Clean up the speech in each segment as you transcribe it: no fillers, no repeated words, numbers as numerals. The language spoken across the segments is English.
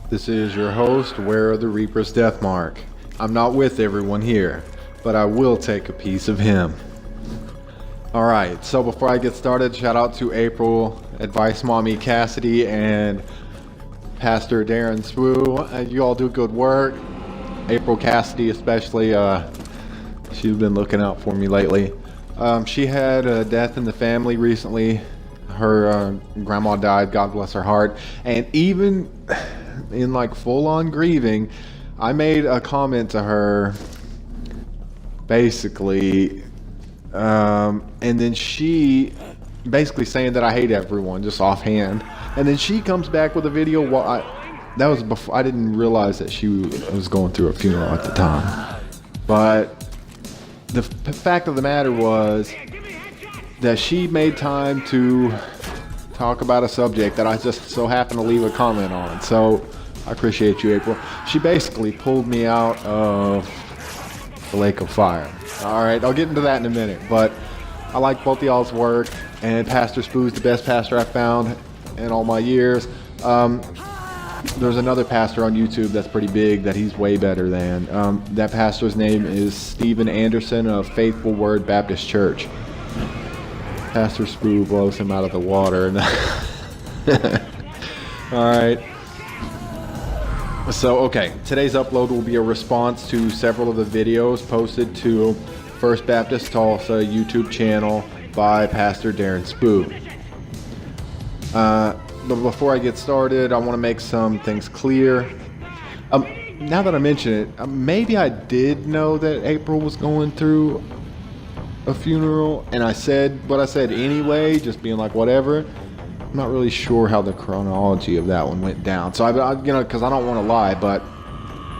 This is your host, Wearer of the Reaper's Death Mark. I'm not with everyone here, but I will take a piece of him. Alright, so before I get started, shout out to April, Advice Mommy Cassidy, and Pastor Deron Spoo. You all do good work. April Cassidy especially, she's been looking out for me lately. She had a death in the family recently. Her grandma died, God bless her heart. And even in like full-on grieving, I made a comment to her, basically, and then she basically saying that I hate everyone, just offhand. And then she comes back with a video. That was before I didn't realize that she was going through a funeral at the time. But the fact of the matter was that she made time to talk about a subject that I just so happened to leave a comment on. So I appreciate you, April. She basically pulled me out of the lake of fire. All right, I'll get into that in a minute. But I like both of y'all's work, and Pastor Spoo's the best pastor I've found in all my years. There's another pastor on YouTube that's pretty big that he's way better than. That pastor's name is Stephen Anderson of Faithful Word Baptist Church. Pastor Spoo blows him out of the water. Alright. So, okay. Today's upload will be a response to several of the videos posted to First Baptist Tulsa YouTube channel by Pastor Deron Spoo. But before I get started, I want to make some things clear. Now that I mention it, maybe I did know that April was going through a funeral, and I said what I said anyway, just being like, whatever. I'm not really sure how the chronology of that one went down. So, because I don't want to lie, but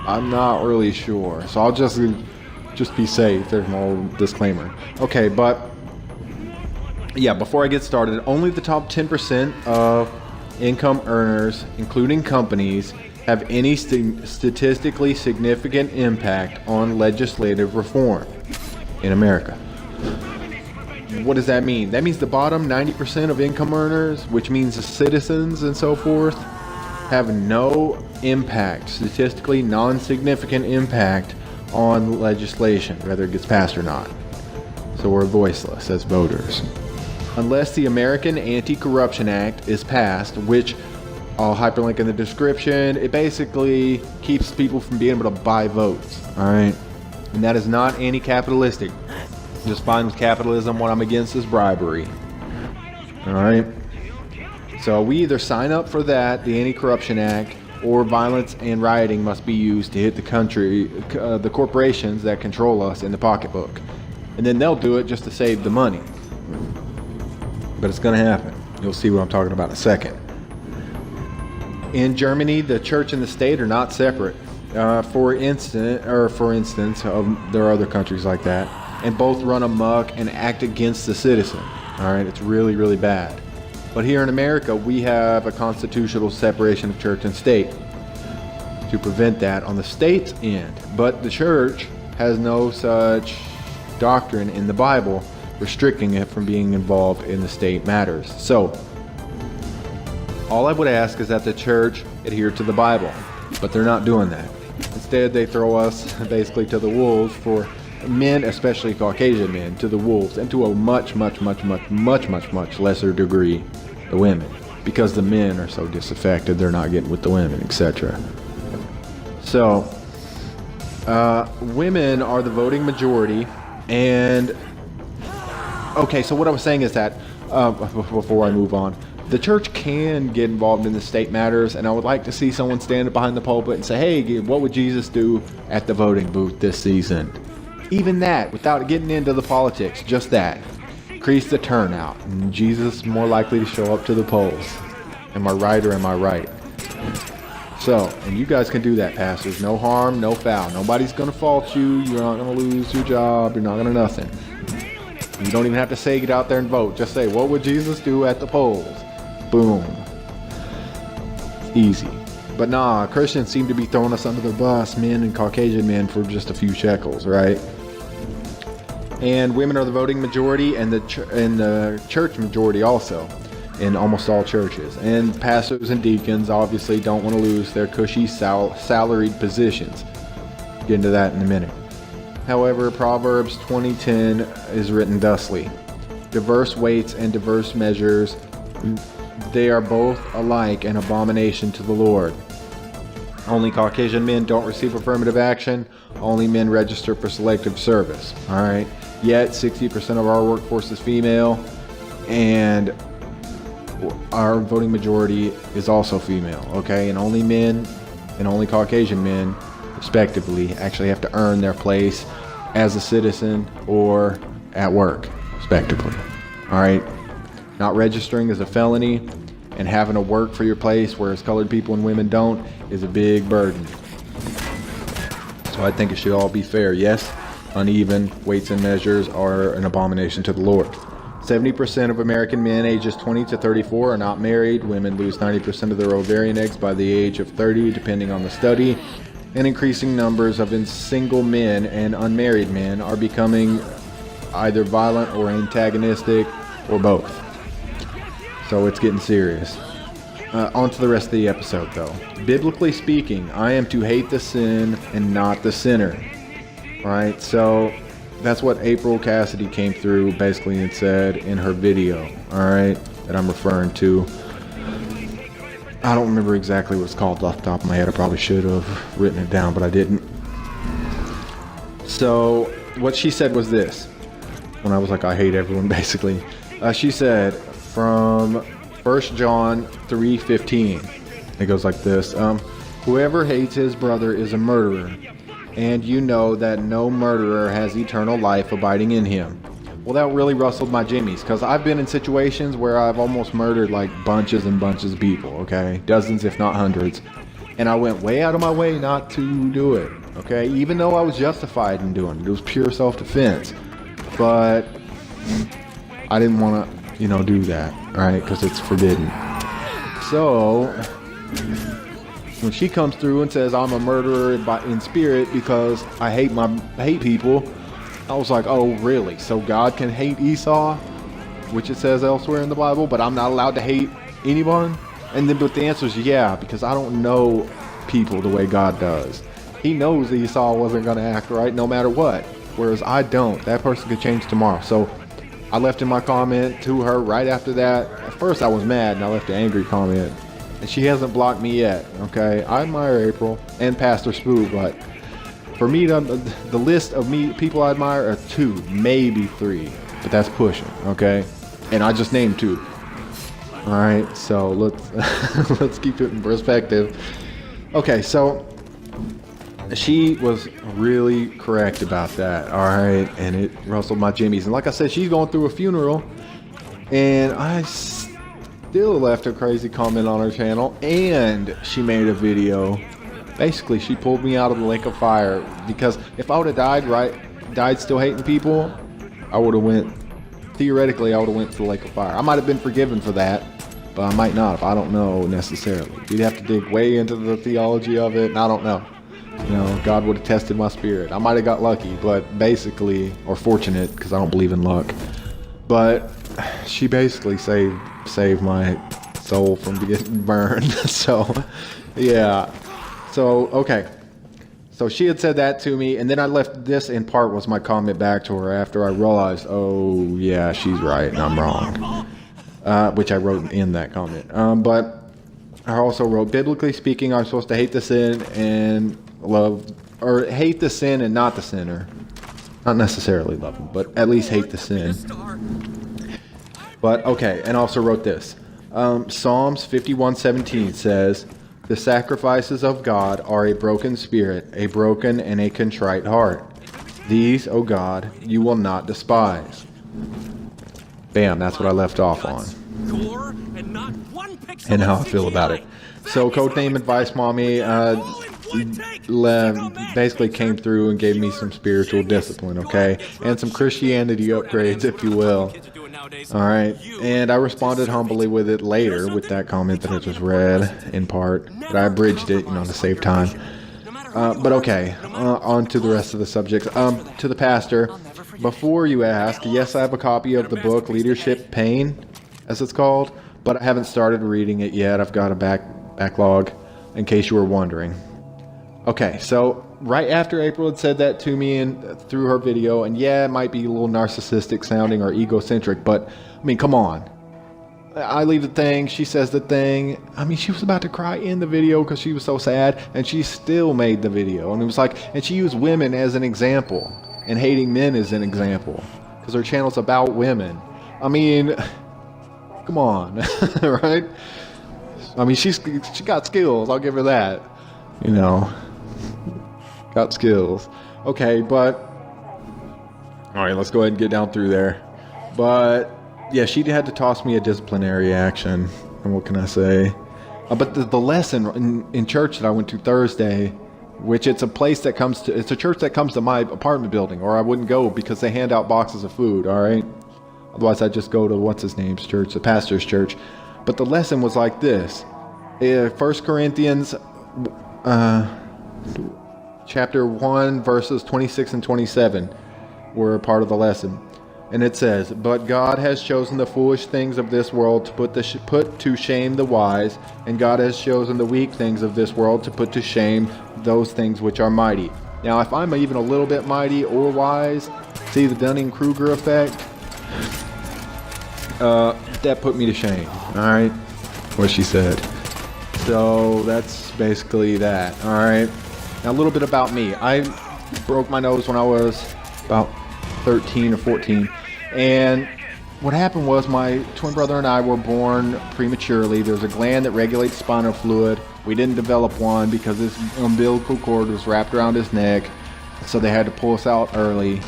I'm not really sure. So I'll just be safe. There's my old disclaimer. Okay, but yeah, before I get started, only the top 10% of income earners, including companies, have any statistically significant impact on legislative reform in America. What does that mean? That means the bottom 90% of income earners, which means the citizens and so forth, have no impact, statistically non-significant impact on legislation, whether it gets passed or not. So we're voiceless as voters. Unless the American Anti-Corruption Act is passed, which I'll hyperlink in the description, it basically keeps people from being able to buy votes, alright? And that is not anti-capitalistic. Just fine with capitalism. What I'm against is bribery. Alright? So we either sign up for that, the Anti-Corruption Act, or violence and rioting must be used to hit the country, the corporations that control us in the pocketbook. And then they'll do it just to save the money. But it's going to happen. You'll see what I'm talking about in a second. In Germany, the church and the state are not separate. For instance, there are other countries like that, and both run amok and act against the citizen. All right, it's really, really bad. But here in America, we have a constitutional separation of church and state to prevent that on the state's end. But the church has no such doctrine in the Bible restricting it from being involved in the state matters. So, all I would ask is that the church adhere to the Bible, but they're not doing that. Instead, they throw us basically to the wolves, for men, especially Caucasian men, to the wolves, and to a much lesser degree, the women, because the men are so disaffected, they're not getting with the women, etc. So, women are the voting majority, and okay, so what I was saying is that, before I move on, the church can get involved in the state matters, and I would like to see someone stand behind the pulpit and say, hey, what would Jesus do at the voting booth this season? Even that, without getting into the politics, just that. Increase the turnout, and Jesus is more likely to show up to the polls. Am I right or am I right? So, and you guys can do that, pastors. No harm, no foul. Nobody's going to fault you. You're not going to lose your job. You're not going to nothing. You don't even have to say get out there and vote. Just say, what would Jesus do at the polls? Boom. It's easy. But nah, Christians seem to be throwing us under the bus, men and Caucasian men, for just a few shekels, right? And women are the voting majority and the church majority also. in almost all churches. And pastors and deacons obviously don't want to lose their cushy salaried positions. Get into that in a minute. However, Proverbs 20:10 is written thusly: diverse weights and diverse measures, they are both alike an abomination to the Lord. Only Caucasian men don't receive affirmative action. Only men register for selective service. All right. Yet 60% of our workforce is female, and our voting majority is also female. Okay, and only men and only Caucasian men, respectively, actually have to earn their place as a citizen or at work, respectively. All right. Not registering is a felony, and having to work for your place, whereas colored people and women don't, is a big burden. So I think it should all be fair. Yes, uneven weights and measures are an abomination to the Lord. 70% of American men ages 20 to 34 are not married. Women lose 90% of their ovarian eggs by the age of 30, depending on the study. And increasing numbers of single men and unmarried men are becoming either violent or antagonistic, or both. So it's getting serious. On to the rest of the episode, though. Biblically speaking, I am to hate the sin and not the sinner. Right? So that's what April Cassidy came through basically and said in her video. All right? That I'm referring to. I don't remember exactly what it's called off the top of my head. I probably should have written it down, but I didn't. So what she said was this. When I was like, I hate everyone, basically. She said, from 1 John 3:15, it goes like this: whoever hates his brother is a murderer, and you know that no murderer has eternal life abiding in him. Well, that really rustled my jimmies, because I've been in situations where I've almost murdered like bunches and bunches of people, okay? Dozens, if not hundreds. And I went way out of my way not to do it, okay? Even though I was justified in doing it. It was pure self-defense. But I didn't want to, do that, right? Because it's forbidden. So when she comes through and says I'm a murderer in spirit because I hate people, I was like, oh really? So God can hate Esau, which it says elsewhere in the Bible, but I'm not allowed to hate anyone? And then, but the answer is yeah, because I don't know people the way God does. He knows Esau wasn't going to act right no matter what, whereas I don't. That person could change tomorrow. So I left in my comment to her right after that. At first I was mad and I left an angry comment. And she hasn't blocked me yet, okay? I admire April and Pastor Spoo, but for me, the list of people I admire are 2, maybe 3. But that's pushing, okay? And I just named 2. Alright, so let's keep it in perspective. Okay, so she was really correct about that, all right, and it rustled my jimmies. And like I said, she's going through a funeral, and I still left a crazy comment on her channel, and she made a video. Basically, she pulled me out of the lake of fire, because if I would have died still hating people, I would have theoretically, I would have went to the lake of fire. I might have been forgiven for that, but I might not have. I don't know necessarily. We'd have to dig way into the theology of it, and I don't know. God would have tested my spirit. I might have got lucky, but basically, or fortunate, because I don't believe in luck. But she basically saved my soul from getting burned. So, yeah. So, okay. So she had said that to me, and then I left this in part was my comment back to her after I realized, oh, yeah, she's right, and I'm wrong. Which I wrote in that comment. But I also wrote, biblically speaking, I'm supposed to hate the sin and hate the sin and not the sinner. Not necessarily love him, but at least hate the sin. But okay, and also wrote this. Psalms 51:17 says, the sacrifices of God are a broken spirit, a broken and a contrite heart. These, O God, you will not despise. Bam, that's what I left off on. And how I feel about it. So, codename Advice Mommy basically came through and gave me some spiritual discipline, okay? And some Christianity upgrades, if you will. Alright, and I responded humbly with it later with that comment that I just read in part, but I abridged it, to save time. But okay, on to the rest of the subjects. To the pastor, before you ask, yes, I have a copy of the book Leadership Pain, as it's called, but I haven't started reading it yet. I've got a backlog, in case you were wondering. Okay, so right after April had said that to me and through her video, and yeah, it might be a little narcissistic sounding or egocentric, but I mean, come on. I leave the thing, she says the thing. I mean, she was about to cry in the video because she was so sad, and she still made the video. And it was like, and she used women as an example and hating men as an example because her channel's about women. I mean, come on, right? I mean, she got skills, I'll give her that. You know, got skills. Okay, but all right, let's go ahead and get down through there. But yeah, she had to toss me a disciplinary action. And what can I say? But the lesson in church that I went to Thursday, which it's a church that comes to my apartment building, or I wouldn't go because they hand out boxes of food, all right? Otherwise, I'd just go to what's his name's church, the pastor's church. But the lesson was like this. 1 Corinthians chapter 1, verses 26 and 27 were a part of the lesson. And it says, "But God has chosen the foolish things of this world to put to shame the wise, and God has chosen the weak things of this world to put to shame those things which are mighty." Now, if I'm even a little bit mighty or wise, see the Dunning-Kruger effect? That put me to shame, all right? What she said. So that's basically that, all right? Now, a little bit about me. I broke my nose when I was about 13 or 14, and what happened was my twin brother and I were born prematurely. There's a gland that regulates spinal fluid. We didn't develop one because his umbilical cord was wrapped around his neck, so they had to pull us out early.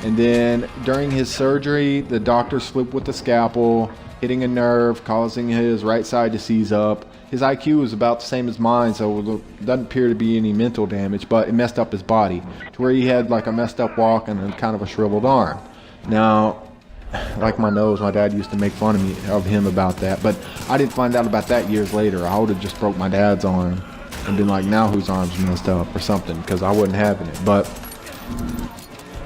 And then during his surgery, the doctor slipped with the scalpel, hitting a nerve, causing his right side to seize up. His IQ was about the same as mine, so it doesn't appear to be any mental damage, but it messed up his body to where he had like a messed up walk and kind of a shriveled arm. Now, like my nose, my dad used to make fun of him about that, but I didn't find out about that years later. I would have just broke my dad's arm and been like, now whose arm's messed up or something, because I wasn't having it. But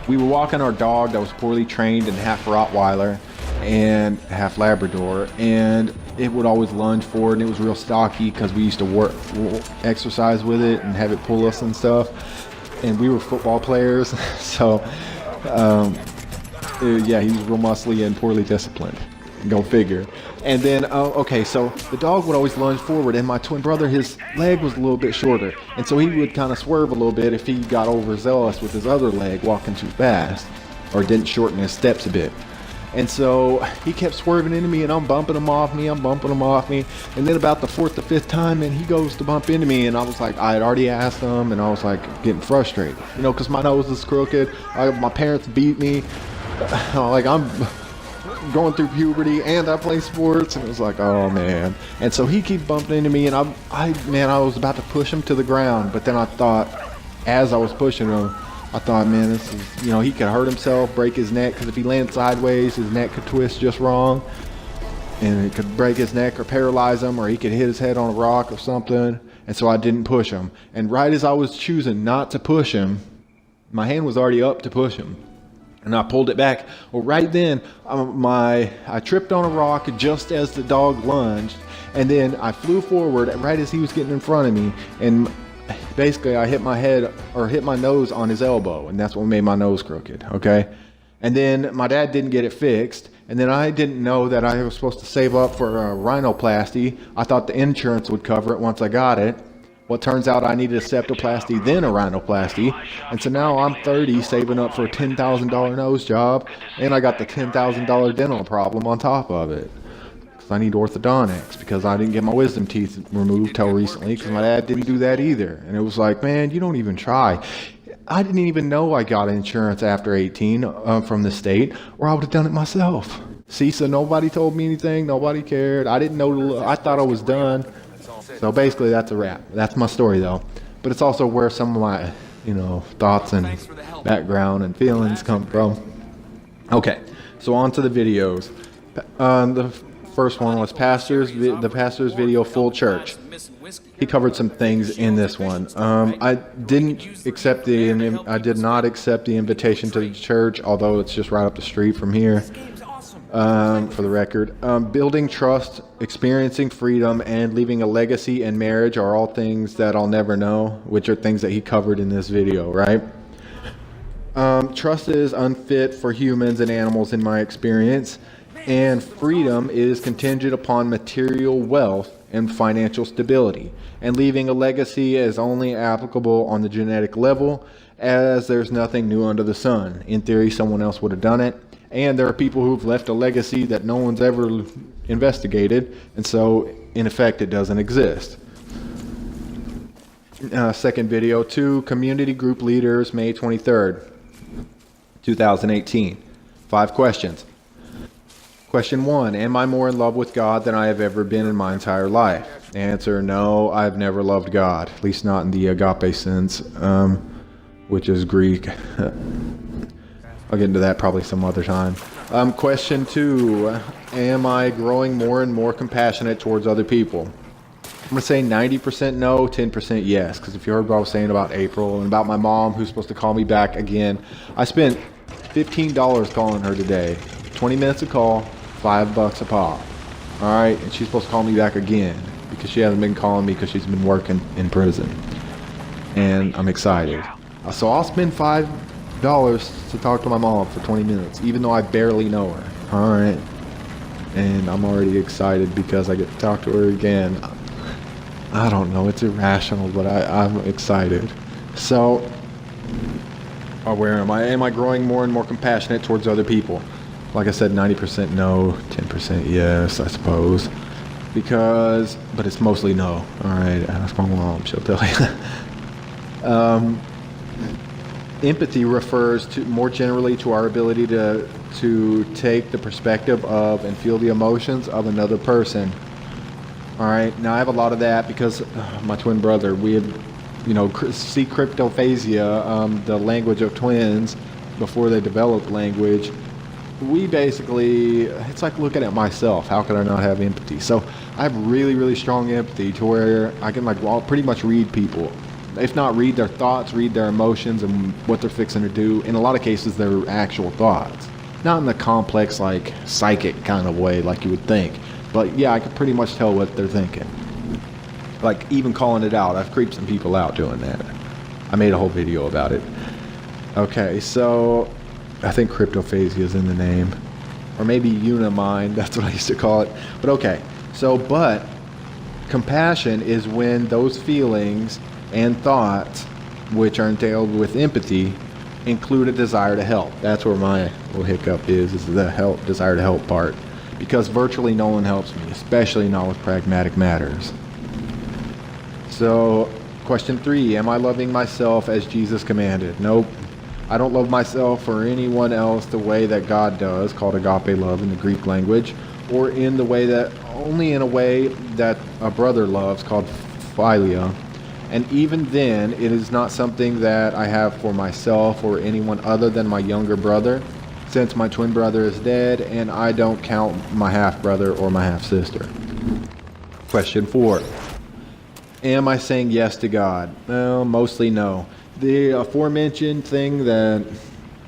we were walking our dog that was poorly trained and half Rottweiler and half Labrador, and it would always lunge forward, and it was real stocky because we used to exercise with it and have it pull us and stuff, and we were football players. So yeah, he was real muscly and poorly disciplined. Go figure. And then okay, so the dog would always lunge forward, and my twin brother, his leg was a little bit shorter, and so he would kind of swerve a little bit if he got overzealous with his other leg walking too fast or didn't shorten his steps a bit. And so he kept swerving into me, and I'm bumping him off me. And then about the fourth or fifth time, and he goes to bump into me, and I was like, I had already asked him, and I was like getting frustrated, you know, because my nose is crooked. My parents beat me. Like, I'm going through puberty, and I play sports, and it was like, oh man. And so he keeps bumping into me, and I was about to push him to the ground, but then I thought, as I was pushing him, I thought, man, this is, you know, he could hurt himself, break his neck, because if he landed sideways, his neck could twist just wrong, and it could break his neck or paralyze him, or he could hit his head on a rock or something. And so I didn't push him. And right as I was choosing not to push him, my hand was already up to push him, and I pulled it back. Well, right then, I tripped on a rock just as the dog lunged, and then I flew forward right as he was getting in front of me, and basically I hit my nose on his elbow, and that's what made my nose crooked, okay? And then my dad didn't get it fixed, and then I didn't know that I was supposed to save up for a rhinoplasty. I thought the insurance would cover it once I got it. Well, it turns out I needed a septoplasty, then a rhinoplasty, and so now I'm 30 saving up for a $10,000 nose job, and I got the $10,000 dental problem on top of it. I need orthodontics because I didn't get my wisdom teeth removed till recently because my dad didn't do that either. And it was like, man, you don't even try. I didn't even know I got insurance after 18 from the state, or I would have done it myself. See, so nobody told me anything. Nobody cared. I didn't know. I thought I was done. So basically, that's a wrap. That's my story, though. But it's also where some of my, thoughts and background and feelings come from. Okay, so on to the videos. The first one was the pastor's video, Full Church. He covered some things in this one. I did not accept the invitation to the church, although it's just right up the street from here. for the record. Building trust, experiencing freedom, and leaving a legacy and marriage are all things that I'll never know, which are things that he covered in this video, right? Trust is unfit for humans and animals in my experience, and freedom is contingent upon material wealth and financial stability, and leaving a legacy is only applicable on the genetic level, as there's nothing new under the sun. In theory, someone else would have done it. And there are people who've left a legacy that no one's ever investigated, and so in effect it doesn't exist. Second video, 2 community group leaders, May 23rd, 2018. 5 questions. Question 1, am I more in love with God than I have ever been in my entire life? Answer, no, I've never loved God, at least not in the agape sense, which is Greek. I'll get into that probably some other time. Question 2, am I growing more and more compassionate towards other people? I'm going to say 90% no, 10% yes, because if you heard what I was saying about April and about my mom who's supposed to call me back again, I spent $15 calling her today. 20 minutes a call, $5 a pop. All right, and she's supposed to call me back again because she hasn't been calling me because she's been working in prison. And I'm excited. So I'll spend $5 to talk to my mom for 20 minutes, even though I barely know her. All right. And I'm already excited because I get to talk to her again. I don't know, it's irrational, but I'm excited. So, where am I? Am I growing more and more compassionate towards other people? Like I said, 90% no, 10% yes, I suppose. But it's mostly no. All right, ask my mom, she'll tell you. Empathy refers to more generally to our ability to take the perspective of and feel the emotions of another person. All right, now I have a lot of that because my twin brother, we have, see cryptophasia, the language of twins before they developed language. We basically, it's like looking at myself. How could I not have empathy? So I have really, really strong empathy to where I can pretty much read people. If not read their thoughts, read their emotions and what they're fixing to do. In a lot of cases, their actual thoughts. Not in the complex, psychic kind of way like you would think. But yeah, I could pretty much tell what they're thinking. Like even calling it out. I've creeped some people out doing that. I made a whole video about it. Okay, so I think cryptophasia is in the name. Or maybe unimind, that's what I used to call it. But okay, but compassion is when those feelings and thoughts, which are entailed with empathy, include a desire to help. That's where my little hiccup is the desire to help part. Because virtually no one helps me, especially not with pragmatic matters. So, question 3, am I loving myself as Jesus commanded? Nope. I don't love myself or anyone else the way that God does, called agape love in the Greek language, or only in a way that a brother loves, called philia. And even then, it is not something that I have for myself or anyone other than my younger brother, since my twin brother is dead and I don't count my half-brother or my half-sister. Question 4. Am I saying yes to God? Well, mostly no. The aforementioned thing that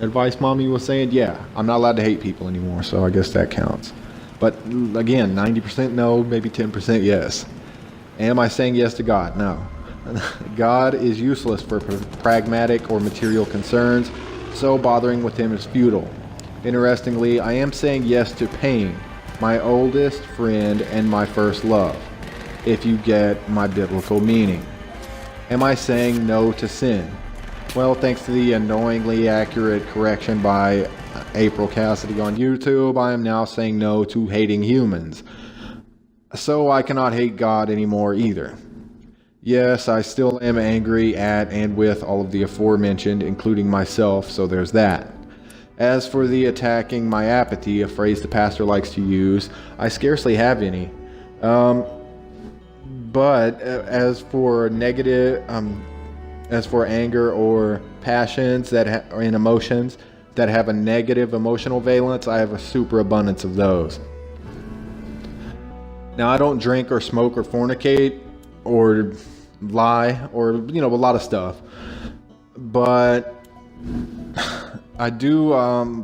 advice mommy was saying, yeah, I'm not allowed to hate people anymore, so I guess that counts. But again, 90% no, maybe 10% yes. Am I saying yes to God? No. God is useless for pragmatic or material concerns, so bothering with him is futile. Interestingly, I am saying yes to pain, my oldest friend and my first love, if you get my biblical meaning. Am I saying no to sin? Well, thanks to the annoyingly accurate correction by April Cassidy on YouTube, I am now saying no to hating humans. So I cannot hate God anymore either. Yes, I still am angry at and with all of the aforementioned, including myself, so there's that. As for the attacking my apathy, a phrase the pastor likes to use, I scarcely have any. But as for anger or passions and emotions that have a negative emotional valence, I have a superabundance of those. Now, I don't drink or smoke or fornicate or lie or, a lot of stuff. But I do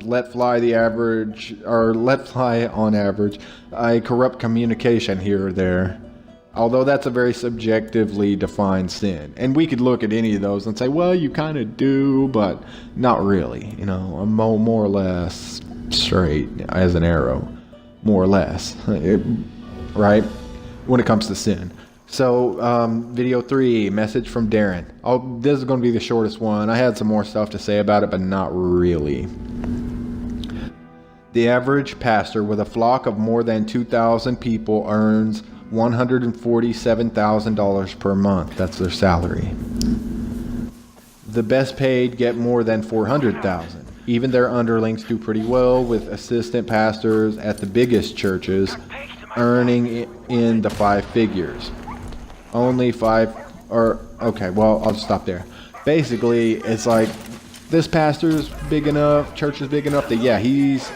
let fly on average a corrupt communication here or there. Although that's a very subjectively defined sin. And we could look at any of those and say, well, you kind of do, but not really. You know, I'm more or less straight as an arrow. More or less. Right? When it comes to sin. So, video 3, message from Deron. This is going to be the shortest one. I had some more stuff to say about it, but not really. The average pastor with a flock of more than 2,000 people earns $147,000 per month. That's their salary. The best paid get more than $400,000. Even their underlings do pretty well, with assistant pastors at the biggest churches earning in the 5 figures. Only 5, or okay, well, I'll stop there. Basically, it's like this pastor's big enough, church is big enough that yeah, he's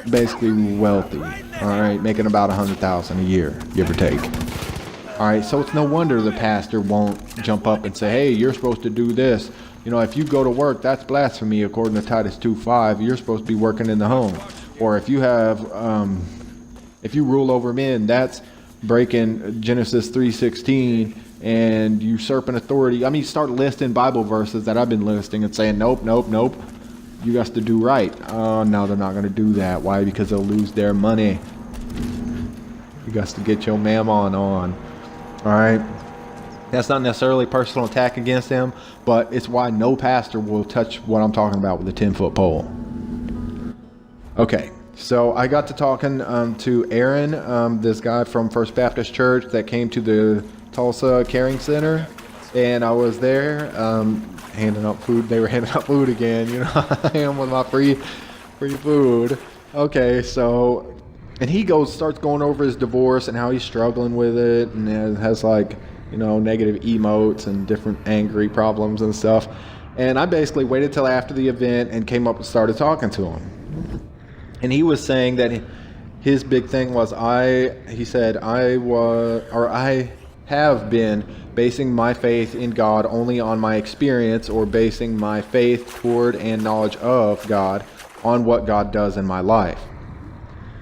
basically wealthy. All right, making about $100,000 a year, give or take. All right, so it's no wonder the pastor won't jump up and say, "Hey, you're supposed to do this. You know, if you go to work, that's blasphemy according to Titus 2:5. You're supposed to be working in the home. Or if you have, if you rule over men, that's breaking Genesis 3:16 and usurping authority." I mean, start listing Bible verses that I've been listing and saying, nope. You got to do right. Oh, no, they're not going to do that. Why? Because they'll lose their money. You got to get your mammon on. All right. That's not necessarily a personal attack against them, but it's why no pastor will touch what I'm talking about with a 10-foot pole. Okay. So I got to talking to Aaron, this guy from First Baptist Church that came to the Tulsa Caring Center, and I was there handing out food. They were handing out food again. You know, I am with my free food. Okay, so, and he starts going over his divorce and how he's struggling with it, and it has like, you know, negative emotes and different angry problems and stuff. And I basically waited till after the event and came up and started talking to him. And he was saying that his big thing was, he said, I have been basing my faith in God only on my experience, or basing my faith toward and knowledge of God on what God does in my life.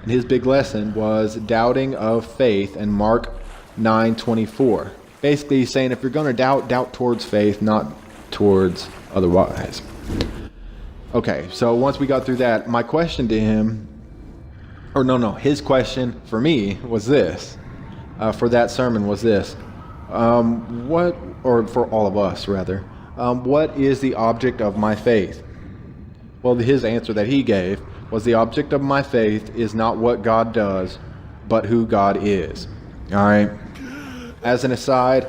And his big lesson was doubting of faith in Mark 9:24. Basically, he's saying if you're going to doubt towards faith, not towards otherwise. Okay, so once we got through that, my question to him, his question for me was this, for that sermon was this, for all of us rather, what is the object of my faith? Well, his answer that he gave was, the object of my faith is not what God does, but who God is. All right. As an aside,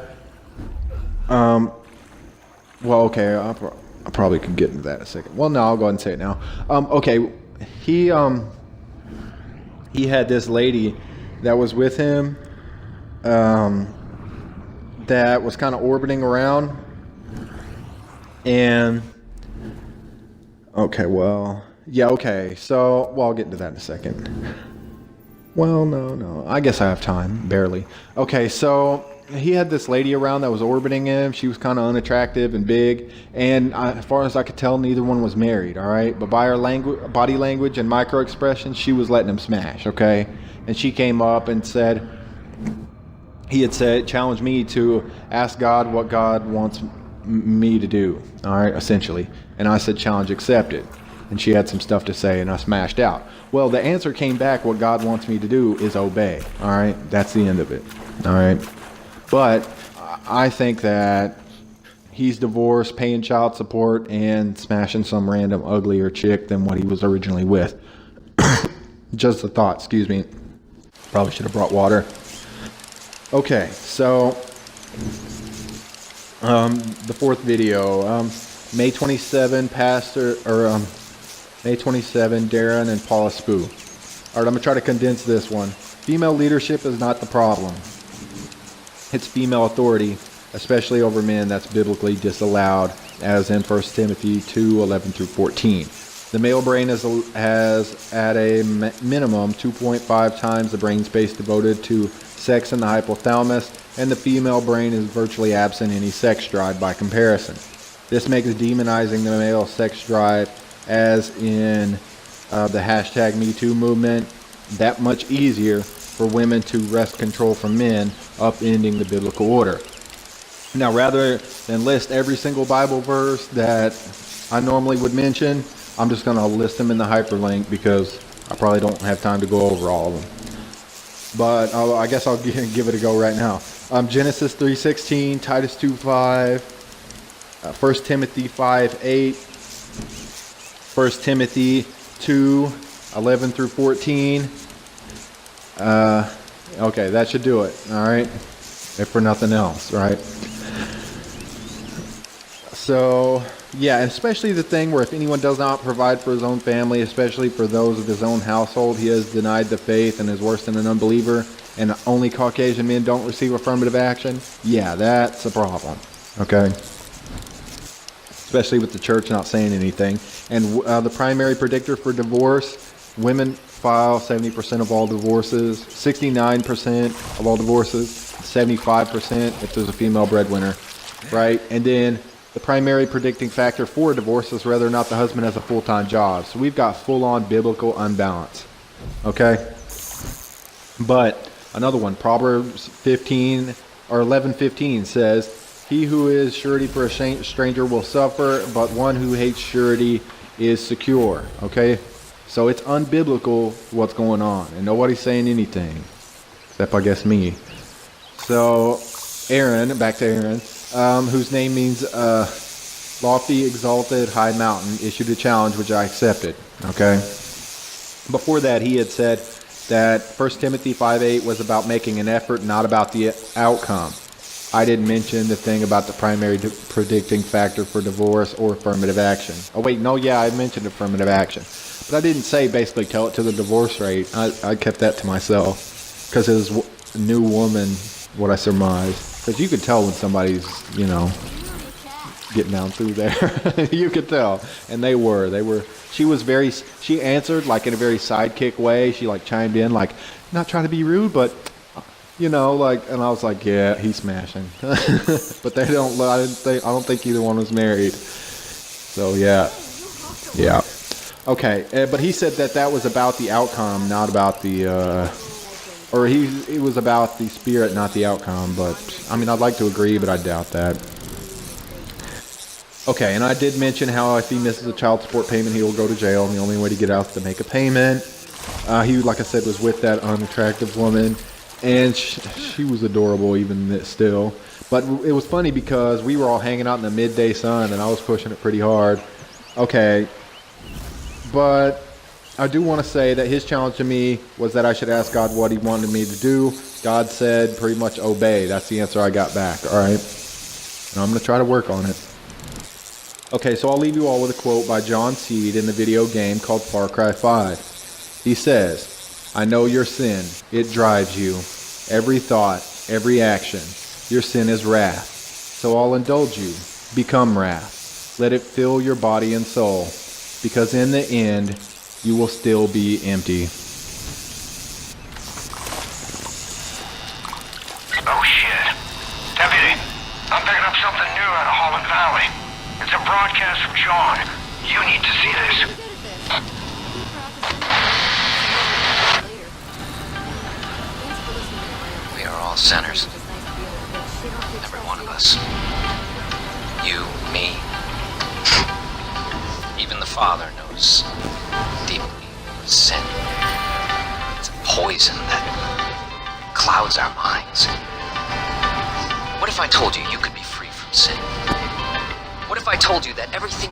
okay, I probably could get into that in a second. Well, no, I'll go ahead and say it now. Okay, he had this lady that was with him, that was kind of orbiting around, and so I'll get into that in a second. Well, no, I guess I have time, barely. Okay, so he had this lady around that was orbiting him. She was kind of unattractive and big, and as far as I could tell, neither one was married, all right? But by her body language and micro-expressions, she was letting him smash, okay? And she came up and challenged me to ask God what God wants me to do, all right, essentially. And I said, challenge accepted. And she had some stuff to say, and I smashed out. Well, the answer came back, what God wants me to do is obey, all right? That's the end of it, all right? But I think that he's divorced, paying child support, and smashing some random uglier chick than what he was originally with. Just a thought, excuse me. Probably should have brought water. Okay, so the fourth video, May 27, May 27, Deron and Paula Spoo. All right, I'm gonna try to condense this one. Female leadership is not the problem. It's female authority, especially over men, that's biblically disallowed, as in 1 Timothy 2:11-14. The male brain has at a minimum 2.5 times the brain space devoted to sex in the hypothalamus, and the female brain is virtually absent any sex drive by comparison. This makes demonizing the male sex drive as in the hashtag #MeToo movement, that much easier for women to wrest control from men, upending the biblical order. Now, rather than list every single Bible verse that I normally would mention, I'm just going to list them in the hyperlink because I probably don't have time to go over all of them. But I guess I'll give it a go right now. Genesis 3:16, Titus 2:5, 1 Timothy 5:8, 1 Timothy 2:11 through 14. Okay, that should do it. All right, if for nothing else, right? So, yeah, and especially the thing where if anyone does not provide for his own family, especially for those of his own household, he has denied the faith and is worse than an unbeliever, and only Caucasian men don't receive affirmative action. Yeah, that's a problem, okay? Especially with the church not saying anything. And the primary predictor for divorce, women file 70% of all divorces, 69% of all divorces, 75% if there's a female breadwinner, right? And then the primary predicting factor for divorce is whether or not the husband has a full-time job. So we've got full-on biblical unbalance, okay? But another one, Proverbs 15 or 11:15 says, "He who is surety for a stranger will suffer, but one who hates surety is secure." Okay? So it's unbiblical what's going on, and nobody's saying anything, except I guess me. So Aaron, back to Aaron, whose name means lofty, exalted, high mountain, issued a challenge which I accepted. Okay? Before that, he had said that 1 Timothy 5:8 was about making an effort, not about the outcome. I didn't mention the thing about the primary predicting factor for divorce or affirmative action. Oh wait, no, yeah, I mentioned affirmative action. But I didn't say basically tell it to the divorce rate. I kept that to myself. Because it was a new woman, what I surmised. Because you could tell when somebody's, you know, getting down through there. You could tell. And they were. She answered like in a very sidekick way. She like chimed in like, not trying to be rude, but you know, like, and I was like, yeah, he's smashing. But I don't think either one was married. So yeah. Okay, but he said that was about the outcome, not about the, it was about the spirit, not the outcome. But I mean, I'd like to agree, but I doubt that. Okay, and I did mention how if he misses a child support payment, he will go to jail, and the only way to get out is to make a payment. He, like I said, was with that unattractive woman, and she was adorable even still. But it was funny because we were all hanging out in the midday sun, and I was pushing it pretty hard. Okay, but I do want to say that his challenge to me was that I should ask God what he wanted me to do. God said pretty much obey. That's the answer I got back, all right? And I'm going to try to work on it. Okay, so I'll leave you all with a quote by John Seed in the video game called Far Cry 5. He says, "I know your sin. It drives you. Every thought, every action. Your sin is wrath. So I'll indulge you. Become wrath. Let it fill your body and soul. Because in the end, you will still be empty." Oh shit. Deputy, I'm picking up something new out of Holland Valley. It's a broadcast from John. You need to see this. We are all sinners. Every one of us. You, me. Even the Father knows deeply what sin. It's a poison that clouds our minds. What if I told you you could be free from sin? What if I told you that everything